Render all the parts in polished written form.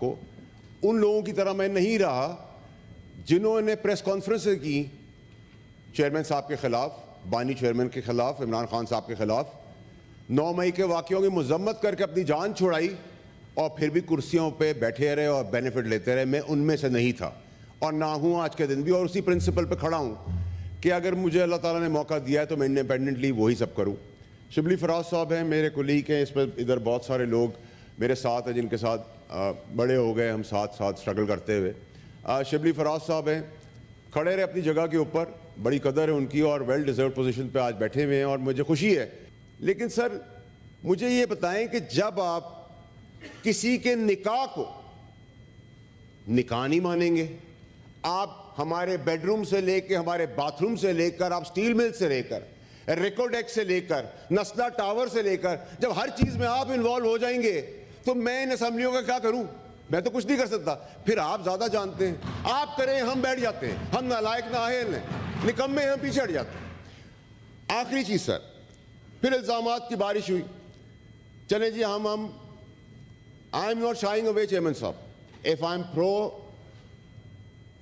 کو ان لوگوں کی طرح میں نہیں رہا جنہوں نے پریس کانفرنسیں کی چیئرمین صاحب کے خلاف، بانی چیئرمین کے خلاف، عمران خان صاحب کے خلاف، 9 مئی کے واقعوں کی مذمت کر کے اپنی جان چھڑائی اور پھر بھی کرسیوں پہ بیٹھے رہے اور بینیفٹ لیتے رہے۔ میں ان میں سے نہیں تھا اور نہ ہوں آج کے دن بھی، اور اسی پرنسپل پہ کھڑا ہوں کہ اگر مجھے اللہ تعالیٰ نے موقع دیا ہے تو میں انڈیپینڈنٹلی وہی سب کروں۔ شبلی فراز صاحب ہیں، میرے کولیگ ہیں، اس میں ادھر بہت سارے لوگ میرے ساتھ ہیں جن کے ساتھ بڑے ہو گئے ہم ساتھ سٹرگل کرتے ہوئے۔ شبلی فراز صاحب ہیں، کھڑے رہے اپنی جگہ کے اوپر، بڑی قدر ہے ان کی اور ویل ڈیزروڈ پوزیشن پہ آج بیٹھے ہوئے ہیں اور مجھے خوشی ہے۔ لیکن سر مجھے یہ بتائیں کہ جب آپ کسی کے نکاح کو نکاح نہیں مانیں گے، آپ ہمارے بیڈ روم سے لے کے، ہمارے باتھ روم سے لے کر، آپ سٹیل مل سے لے کر، ریکارڈ ایکٹ سے لے کر، نسلا ٹاور سے لے کر، جب ہر چیز میں آپ انوالو ہو جائیں گے تو میں ان اسمبلیوں کا کیا کروں؟ میں تو کچھ نہیں کر سکتا۔ پھر آپ زیادہ جانتے ہیں، آپ کریں ہم بیٹھ جاتے ہیں، ہم نالائق نااہل ہیں، نکمے ہم پیچھے ہٹ جاتے ہیں۔ آخری چیز سر، پھر الزامات کی بارش ہوئی۔ چلیں جی ہم I am not shying away chairman صاحب. If I am pro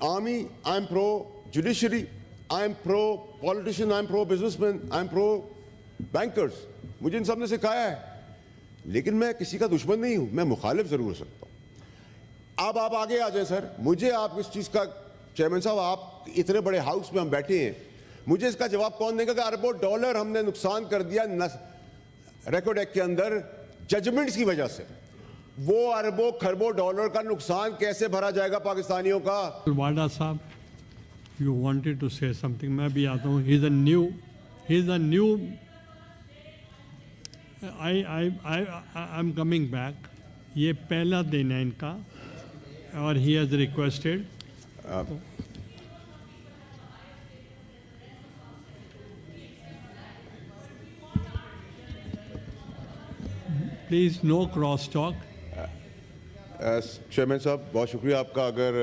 army, I am pro judiciary, I am pro politician, I am pro businessman, I am pro bankers. مجھے ان سب نے سکھایا ہے، لیکن میں کسی کا دشمن نہیں ہوں، میں مخالف ضرور ہو سکتا ہوں۔ اب آپ آگے آ جائیں سر، مجھے آپ اس چیز کا، چیئرمین صاحب آپ اتنے بڑے ہاؤس میں ہم بیٹھے ہیں، مجھے اس کا جواب کون دے گا کہ اربوں ڈالر ہم نے نقصان کر دیا ریکارڈ ایکٹ کے اندر ججمنٹس کی وجہ سے؟ وہ اربوں کھربوں ڈالر کا نقصان کیسے بھرا جائے گا پاکستانیوں کا؟ واڈا صاحب you wanted to say something, میں بھی آتا ہوں۔ He is a new I am coming back, یہ پہلا دن ہے ان کا، اور he has requested please no cross talk. Chairman صاحب بہت شکریہ آپ کا۔ اگر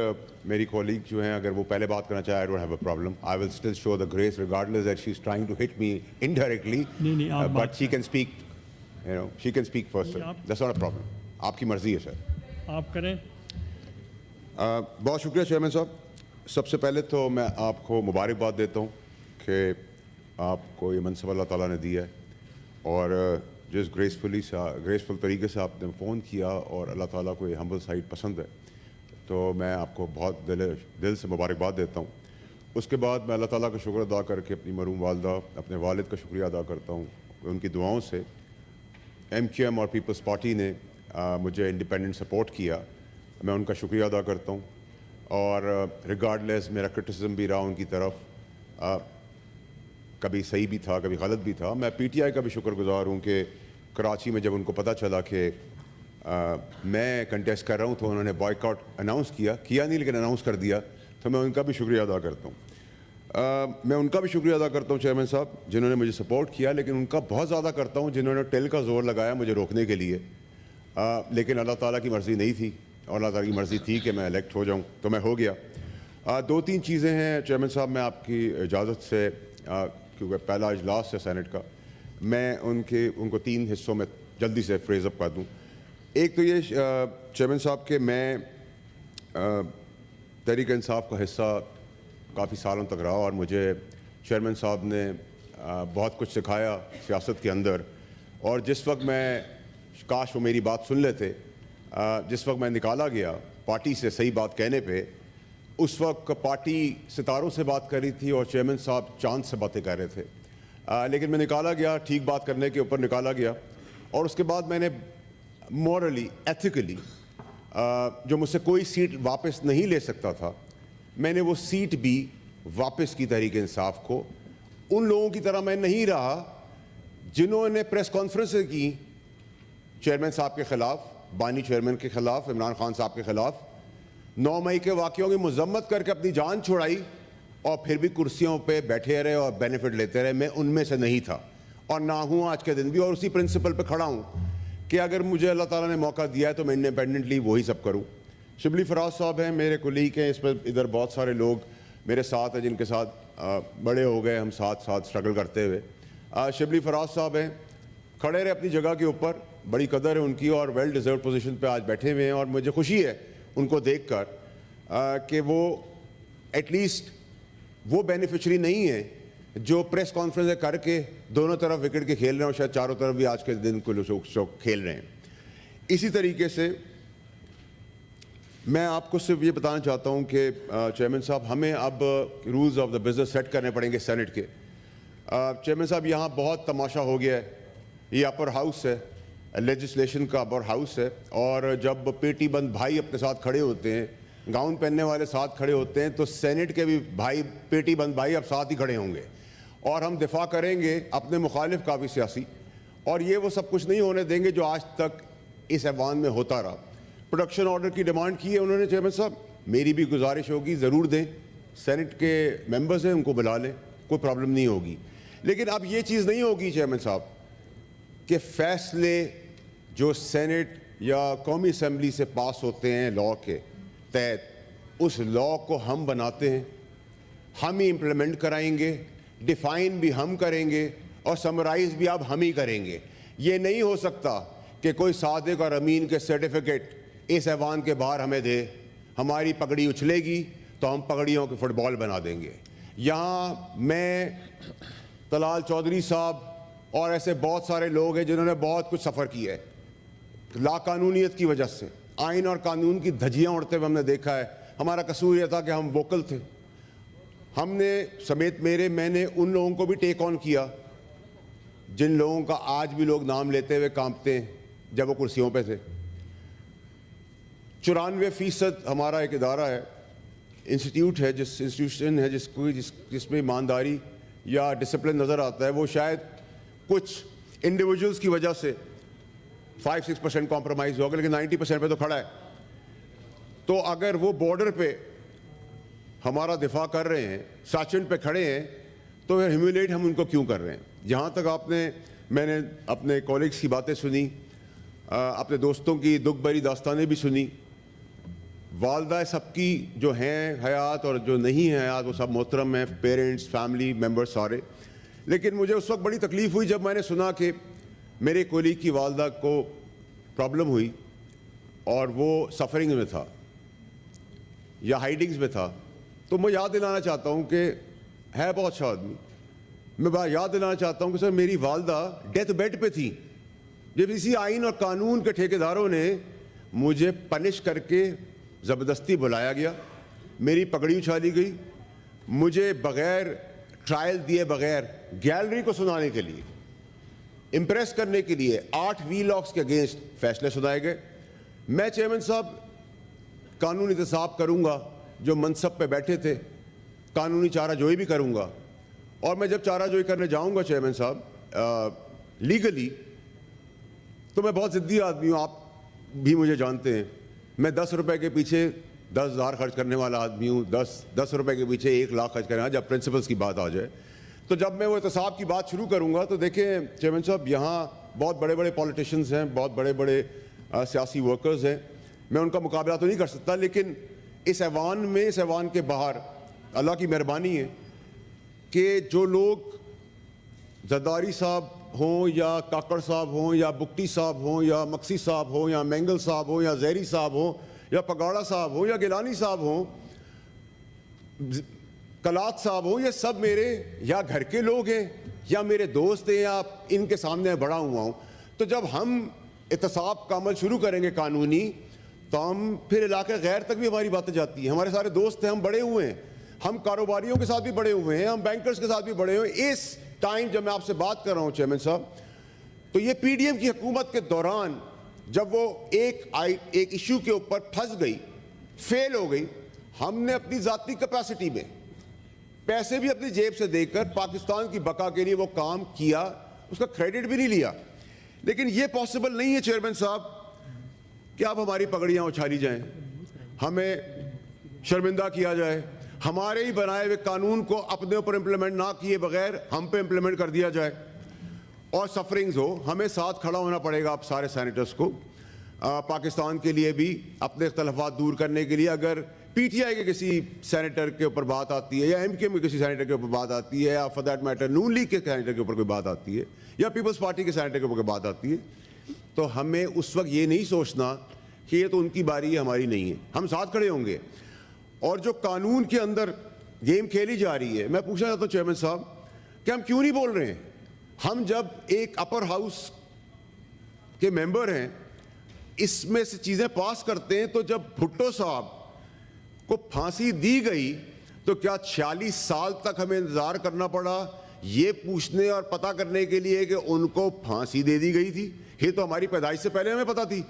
میری کولیگ جو ہیں اگر وہ پہلے بات کرنا چاہے، I don't have a problem. I will still show the grace regardless that she's trying to hit me indirectly. But she can speak, you know, she can speak first. That's not a problem. آپ کی مرضی ہے سر، آپ کریں۔ بہت شکریہ chairman صاحب۔ سب سے پہلے تو میں آپ کو مبارکباد دیتا ہوں کہ آپ کو یہ منصب اللہ تعالیٰ نے دیا ہے، اور جس گریسفل طریقے سے آپ نے فون کیا، اور اللہ تعالیٰ کو یہ ہمبل سائٹ پسند ہے، تو میں آپ کو بہت دل سے مبارکباد دیتا ہوں۔ اس کے بعد میں اللہ تعالیٰ کا شکر ادا کر کے اپنی مرحوم والدہ، اپنے والد کا شکریہ ادا کرتا ہوں۔ ان کی دعاؤں سے MQM اور پیپلز پارٹی نے مجھے انڈیپینڈنٹ سپورٹ کیا، میں ان کا شکریہ ادا کرتا ہوں۔ اور ریگارڈلیس میرا کرٹیسزم بھی رہا ان کی طرف، کبھی صحیح بھی تھا کبھی غلط بھی تھا۔ میں PTI کا بھی شکر گزار ہوں کہ کراچی میں جب ان کو پتہ چلا کہ میں کنٹیسٹ کر رہا ہوں تو انہوں نے بوائے کاٹ اناؤنس کیا نہیں لیکن اناؤنس کر دیا، تو میں ان کا بھی شکریہ ادا کرتا ہوں۔ میں ان کا بھی شکریہ ادا کرتا ہوں چیئرمین صاحب جنہوں نے مجھے سپورٹ کیا، لیکن ان کا بہت زیادہ کرتا ہوں جنہوں نے ٹل کا زور لگایا مجھے روکنے کے لیے، لیکن اللہ تعالیٰ کی مرضی نہیں تھی، اور اللہ تعالیٰ کی مرضی تھی کہ میں الیکٹ ہو جاؤں تو میں ہو گیا۔ 2-3 چیزیں ہیں چیئرمین صاحب، میں آپ کی اجازت سے، کیونکہ پہلا اجلاس ہے سینٹ کا، میں ان کو 3 حصوں میں جلدی سے فریز اپ کر دوں۔ ایک تو یہ چیئرمین صاحب کہ میں تحریک انصاف کا حصہ کافی سالوں تک رہا، اور مجھے چیئرمین صاحب نے بہت کچھ سکھایا سیاست کے اندر، اور جس وقت میں، کاش وہ میری بات سن لیتے، جس وقت میں نکالا گیا پارٹی سے صحیح بات کہنے پہ، اس وقت پارٹی ستاروں سے بات کر رہی تھی اور چیئرمین صاحب چاند سے باتیں کر رہے تھے، لیکن میں نکالا گیا، ٹھیک بات کرنے کے اوپر نکالا گیا، اور اس کے بعد میں نے مورلی ایتھیکلی جو مجھ سے کوئی سیٹ واپس نہیں لے سکتا تھا، میں نے وہ سیٹ بھی واپس کی تحریک انصاف کو۔ ان لوگوں کی طرح میں نہیں رہا جنہوں نے پریس کانفرنسیں کی چیئرمین صاحب کے خلاف، بانی چیئرمین کے خلاف، عمران خان صاحب کے خلاف، 9 مئی کے واقعوں کی مذمت کر کے اپنی جان چھڑائی اور پھر بھی کرسیوں پہ بیٹھے رہے اور بینیفٹ لیتے رہے۔ میں ان میں سے نہیں تھا اور نہ ہوں آج کے دن بھی، اور اسی پرنسپل پہ کھڑا ہوں کہ اگر مجھے اللہ تعالیٰ نے موقع دیا ہے تو میں انڈیپینڈنٹلی وہی سب کروں۔ شبلی فراز صاحب ہیں، میرے کولیگ ہیں، اس میں ادھر بہت سارے لوگ میرے ساتھ ہیں جن کے ساتھ بڑے ہو گئے ہم ساتھ سٹرگل کرتے ہوئے۔ شبلی فراز صاحب ہیں، کھڑے رہے اپنی جگہ کے اوپر، بڑی قدر ہے ان کی اور ویل ڈیزرو پوزیشن پہ آج بیٹھے ہوئے ہیں, اور مجھے خوشی ہے ان کو دیکھ کر کہ وہ ایٹ لیسٹ وہ بینیفیشری نہیں ہیں جو پریس کانفرنس کر کے دونوں طرف وکٹ کے کھیل رہے ہیں اور شاید چاروں طرف بھی آج کے دن کو لوگ کھیل رہے ہیں. اسی طریقے سے میں آپ کو صرف یہ بتانا چاہتا ہوں کہ چیئرمین صاحب ہمیں اب rules of the business set کرنے پڑیں گے سینٹ کے. چیئرمین صاحب یہاں بہت تماشا ہو گیا ہے, یہ اپر ہاؤس ہے, لیجسلیشن کا اپر ہاؤس ہے, اور جب پیٹی بند بھائی اپنے ساتھ کھڑے ہوتے ہیں, گاؤن پہننے والے ساتھ کھڑے ہوتے ہیں, تو سینٹ کے بھی بھائی پیٹی بند بھائی اب ساتھ ہی کھڑے ہوں گے, اور ہم دفاع کریں گے اپنے مخالف کا بھی سیاسی, اور یہ وہ سب کچھ نہیں ہونے دیں گے جو آج تک اس ایوان میں ہوتا رہا. پروڈکشن آرڈر کی ڈیمانڈ کی ہے انہوں نے چیئرمین صاحب, میری بھی گزارش ہوگی ضرور دیں, سینٹ کے ممبرز ہیں ان کو بلا لیں, کوئی پرابلم نہیں ہوگی. لیکن اب یہ چیز نہیں ہوگی چیئرمین صاحب کہ فیصلے جو سینٹ یا قومی اسمبلی سے پاس ہوتے ہیں لا کے تحت, اس لا کو ہم بناتے ہیں, ہم ہی امپلیمنٹ کرائیں گے, ڈیفائن بھی ہم کریں گے, اور سمرائز بھی اب ہم ہی کریں گے. یہ نہیں ہو سکتا کہ کوئی صادق اور امین کے سرٹیفکیٹ اس ایوان کے باہر ہمیں دے, ہماری پگڑی اچھلے گی تو ہم پگڑیوں کے فٹ بال بنا دیں گے. یہاں میں, طلال چودھری صاحب اور ایسے بہت سارے لوگ ہیں جنہوں نے بہت کچھ سفر کیا ہے لا قانونیت کی وجہ سے, آئین اور قانون کی دھجیاں اڑتے ہوئے ہم نے دیکھا ہے. ہمارا قصور یہ تھا کہ ہم ووکل تھے, ہم نے سمیت میں نے ان لوگوں کو بھی ٹیک آن کیا جن لوگوں کا آج بھی لوگ نام لیتے ہوئے کانپتے ہیں جب وہ کرسیوں پہ تھے. 94% ہمارا ایک ادارہ ہے, انسٹیٹیوٹ ہے, انسٹیٹیوشن ہے جس میں ایمانداری یا ڈسپلن نظر آتا ہے, وہ شاید کچھ انڈیویجولز کی وجہ سے 5-6% کمپرومائز ہوگا, لیکن 90% پہ تو کھڑا ہے. تو اگر وہ بارڈر پہ ہمارا دفاع کر رہے ہیں, ساچن پہ کھڑے ہیں, تو ہیومیلیٹ ہم ان کو کیوں کر رہے ہیں؟ جہاں تک میں نے اپنے کولیگز کی باتیں سنی, اپنے دوستوں کی دکھ بھری داستانیں بھی سنی, والدہ سب کی جو ہیں حیات اور جو نہیں ہیں حیات وہ سب محترم ہیں, پیرنٹس, فیملی ممبرز سارے. لیکن مجھے اس وقت بڑی تکلیف ہوئی جب میں نے سنا کہ میرے کولیگ کی والدہ کو پرابلم ہوئی اور وہ سفرنگ میں تھا یا ہائیڈنگز میں تھا. تو میں یاد دلانا چاہتا ہوں کہ ہے بہت اچھا آدمی, میں یاد دلانا چاہتا ہوں کہ سر میری والدہ ڈیتھ بیڈ پہ تھی جب اسی آئین اور قانون کے ٹھیکیداروں نے مجھے پنش کر کے زبردستی بلایا گیا, میری پگڑی اچھالی گئی, مجھے بغیر ٹرائل دیے بغیر گیلری کو سنانے کے لیے, امپریس کرنے کے لیے 8 وی لاکس کے اگینسٹ فیصلے سنائے گئے. میں چیئرمین صاحب قانونی احتساب کروں گا جو منصب پہ بیٹھے تھے, قانونی چارہ جوئی بھی کروں گا, اور میں جب چارہ جوئی کرنے جاؤں گا چیئرمین صاحب لیگلی, تو میں بہت ضدی آدمی ہوں, آپ بھی مجھے جانتے ہیں. میں 10 روپے کے پیچھے 10,000 خرچ کرنے والا آدمی ہوں, 10 روپے کے پیچھے 1 لاکھ خرچ کرنا جب پرنسپلز کی بات آ جائے. تو جب میں وہ احتساب کی بات شروع کروں گا تو دیکھیں چیئرمین صاحب یہاں بہت بڑے بڑے پولیٹیشنز ہیں, بہت بڑے بڑے سیاسی ورکرز ہیں, میں ان کا مقابلہ تو نہیں کر سکتا, لیکن اس ایوان میں, اس ایوان کے باہر اللہ کی مہربانی ہے کہ جو لوگ زرداری صاحب ہوں یا کاکڑ صاحب ہوں یا بکٹی صاحب ہوں یا مکسی صاحب ہوں یا مینگل صاحب ہوں یا زہری صاحب ہوں یا پگاڑا صاحب ہوں یا گیلانی صاحب ہوں, کلات صاحب ہوں, یہ سب میرے یا گھر کے لوگ ہیں یا میرے دوست ہیں یا ان کے سامنے بڑا ہوا ہوں. تو جب ہم احتساب کا عمل شروع کریں گے قانونی, تو ہم پھر علاقے غیر تک بھی ہماری باتیں جاتی ہیں. ہمارے سارے دوست ہیں, ہم بڑے ہوئے ہیں, ہم کاروباریوں کے ساتھ بھی بڑے ہوئے ہیں, ہم بینکرز کے ساتھ بھی بڑے ہوئے ہیں. اس ٹائم جب میں آپ سے بات کر رہا ہوں چیئرمین صاحب, تو یہ پی ڈی ایم کی حکومت کے دوران جب وہ ایک ایشو کے اوپر پھنس گئی, فیل ہو گئی, ہم نے اپنی ذاتی کیپیسٹی میں پیسے بھی اپنی جیب سے دے کر پاکستان کی بقا کے لیے وہ کام کیا, اس کا کریڈٹ بھی نہیں لیا. لیکن یہ پاسبل نہیں ہے چیئرمین صاحب کہ آپ ہماری پگڑیاں اچھالی جائیں, ہمیں شرمندہ کیا جائے, ہمارے ہی بنائے ہوئے قانون کو اپنے اوپر امپلیمنٹ نہ کیے بغیر ہم پہ امپلیمنٹ کر دیا جائے, اور سفرنگز ہو. ہمیں ساتھ کھڑا ہونا پڑے گا آپ سارے سینیٹرز کو, پاکستان کے لیے بھی, اپنے اختلافات دور کرنے کے لیے. اگر پی ٹی آئی کے کسی سینیٹر کے اوپر بات آتی ہے یا ایم کیو ایم کے کسی سینیٹر کے اوپر بات آتی ہے یا for that matter Noon League کے سینیٹر کے اوپر کوئی بات آتی ہے یا پیپلز پارٹی کے سینیٹر کے اوپر کوئی بات آتی ہے, تو ہمیں اس وقت یہ نہیں سوچنا کہ یہ تو ان کی باری ہے, ہماری نہیں ہے. ہم ساتھ کھڑے ہوں گے. اور جو قانون کے اندر گیم کھیلی جا رہی ہے, میں پوچھنا چاہتا ہوں چیئرمین صاحب کہ ہم کیوں نہیں بول رہے ہیں؟ ہم جب ایک اپر ہاؤس کے ممبر ہیں, اس میں سے چیزیں پاس کرتے ہیں, تو جب بھٹو صاحب کو پھانسی دی گئی تو کیا 46 سال تک ہمیں انتظار کرنا پڑا یہ پوچھنے اور پتہ کرنے کے لیے کہ ان کو پھانسی دے دی گئی تھی؟ یہ تو ہماری پیدائش سے پہلے ہمیں پتہ تھی.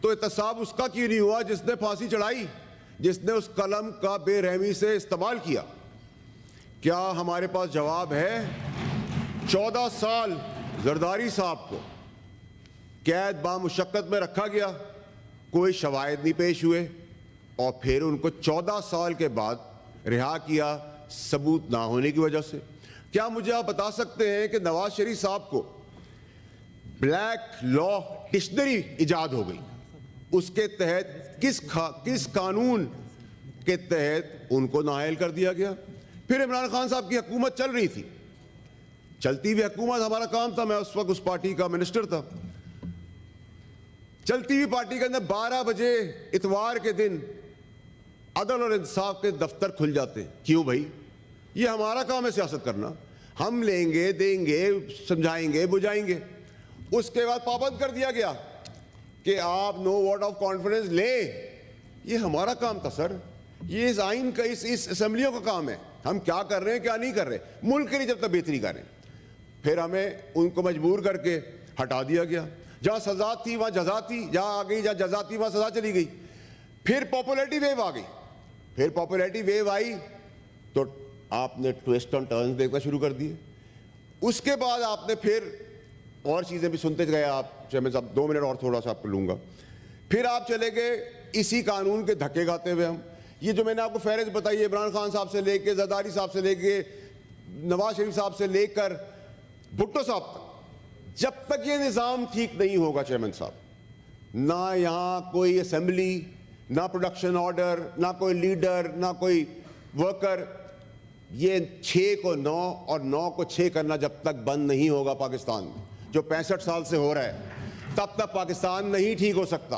تو احتساب اس کا کیوں نہیں ہوا جس نے پھانسی چڑھائی, جس نے اس قلم کا بے رحمی سے استعمال کیا؟ کیا ہمارے پاس جواب ہے؟ 14 سال زرداری صاحب کو قید بامشقت میں رکھا گیا, کوئی شواہد نہیں پیش ہوئے, اور پھر ان کو 14 سال کے بعد رہا کیا ثبوت نہ ہونے کی وجہ سے. کیا مجھے آپ بتا سکتے ہیں کہ نواز شریف صاحب کو بلیک لا ڈکشنری ایجاد ہو گئی, اس کے تحت کس قانون کے تحت ان کو نااہل کر دیا گیا؟ پھر عمران خان صاحب کی حکومت چل رہی تھی, چلتی ہوئی حکومت ہمارا کام تھا, میں اس وقت اس پارٹی کا منسٹر تھا. چلتی ہوئی پارٹی کے اندر 12 بجے اتوار کے دن عدل اور انصاف کے دفتر کھل جاتے ہیں. کیوں بھائی؟ یہ ہمارا کام ہے سیاست کرنا, ہم لیں گے, دیں گے, سمجھائیں گے, بجھائیں گے. اس کے بعد پابند کر دیا گیا کہ آپ نو ووٹ آف کانفیڈنس لیں. یہ ہمارا کام تھا سر, یہ اس آئین کا, اس اسمبلیوں کا کام ہے. ہم کیا کر رہے ہیں کیا نہیں کر رہے, ملک کے لیے جب تک بہتری کر رہے ہیں. پھر ہمیں ان کو مجبور کر کے ہٹا دیا گیا. جہاں سزا تھی وہاں جزا تھی, جہاں آ گئی جہاں جزا تھی وہاں سزا چلی گئی. پھر پاپولیرٹی ویو آ گئی, پھر پاپولیرٹی ویو آئی تو آپ نے ٹویسٹ اینڈ ٹرنز دیکھنا شروع کر دیے. اس کے بعد آپ نے پھر اور چیزیں بھی سنتے گئے. آپ چیئرمین صاحب 2 منٹ اور تھوڑا سا آپ کو لوں گا. پھر آپ چلے گئے اسی قانون کے دھکے کھاتے ہوئے. ہم یہ جو میں نے آپ کو فہرست بتائی ہے, عمران خان صاحب سے لے کے زرداری صاحب سے لے کے نواز شریف صاحب سے لے کر بھٹو صاحب تک, جب تک یہ نظام ٹھیک نہیں ہوگا چیئرمین صاحب, نہ یہاں کوئی اسمبلی, نہ پروڈکشن آرڈر, نہ کوئی لیڈر, نہ کوئی ورکر, یہ 6 کو 9 اور 9 کو 6 کرنا جب تک بند نہیں ہوگا پاکستان میں, جو 65 سال سے ہو رہا ہے, تب تک پاکستان نہیں ٹھیک ہو سکتا.